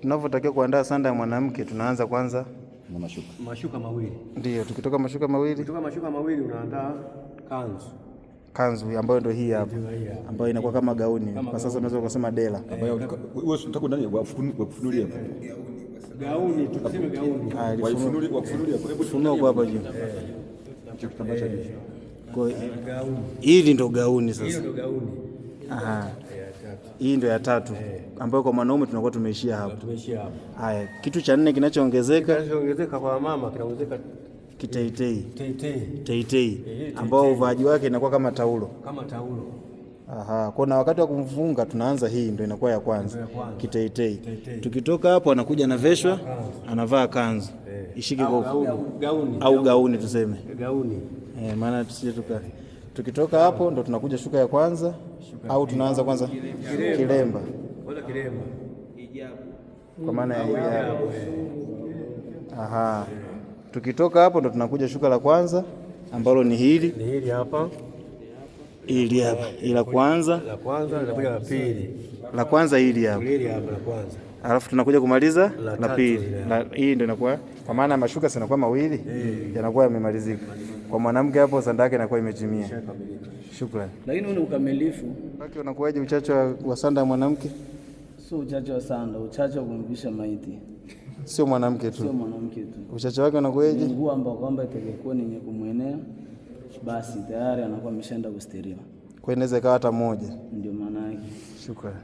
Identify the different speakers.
Speaker 1: tunavyotakiwa kuandaa sanda ya mwanamke, tunaanza kwanza
Speaker 2: na mashuka mawili.
Speaker 1: Ndio, tukitoka mashuka mawili
Speaker 2: unaandaa
Speaker 1: kanzu ambayo ndio hii hapa, ambayo inakuwa kama gauni. Kwa sasa unaweza kusema dela,
Speaker 2: ambayo wewe unataka ndani wakufunulia gauni, tukisema gauni wakufunulia, hebu
Speaker 1: funua kwa hapa juu. Kwa hili ndio gauni sasa.
Speaker 2: Hiyo ndio gauni.
Speaker 1: Aha. Hii ndio ya tatu ambayo kwa mwanaume tunakuwa tumeishia hapo. Haya, kitu cha nne kinachoongezeka
Speaker 2: kwa mama kinaongezeka
Speaker 1: teitei ambao uvaaji wake inakuwa kama taulo. Aha, kwa na wakati wa kumfunga tunaanza hii ndio inakuwa ya kwanza. Kiteitei. Tukitoka hapo anakuja na veshwa, anavaa kanzu. Ishike kwa gauni tuseme. Maana tusije tukitoka hapo ndo tunakuja shuka ya kwanza au tunaanza kwanza kilemba. Kwa maana ya hijabu. Aha. Tukitoka hapo ndo tunakuja shuka la kwanza ambalo ni hili.
Speaker 2: Ni hili hapa.
Speaker 1: Hili hapa. Ila kwanza
Speaker 2: linakuja la pili.
Speaker 1: La kwanza hili hapa.
Speaker 2: Hili hapa la kwanza.
Speaker 1: Alafu tunakuja kumaliza la pili. Hii ndio inakuwa kwa maana mashuka sinakuwa mawili yanakuwa yamemalizika. Kwa mwanamke hapo sanda yake inakuwa imetimia. Shukrani.
Speaker 3: Lakini ule ukamilifu
Speaker 1: wake unakuwaje uchache wa sanda ya mwanamke?
Speaker 3: Sio uchache wa sanda, uchache wa kumvisha maiti.
Speaker 1: Sio mwanamke tu. Uchache wake unakuwaje?
Speaker 3: Nguo ambayo kwamba itakayekuwa ni kumwenea basi tayari anakuwa ameshaenda kustiriwa.
Speaker 1: Kwa inaweza ikawa hata moja.
Speaker 3: Ndio maana yake.
Speaker 1: Shukrani.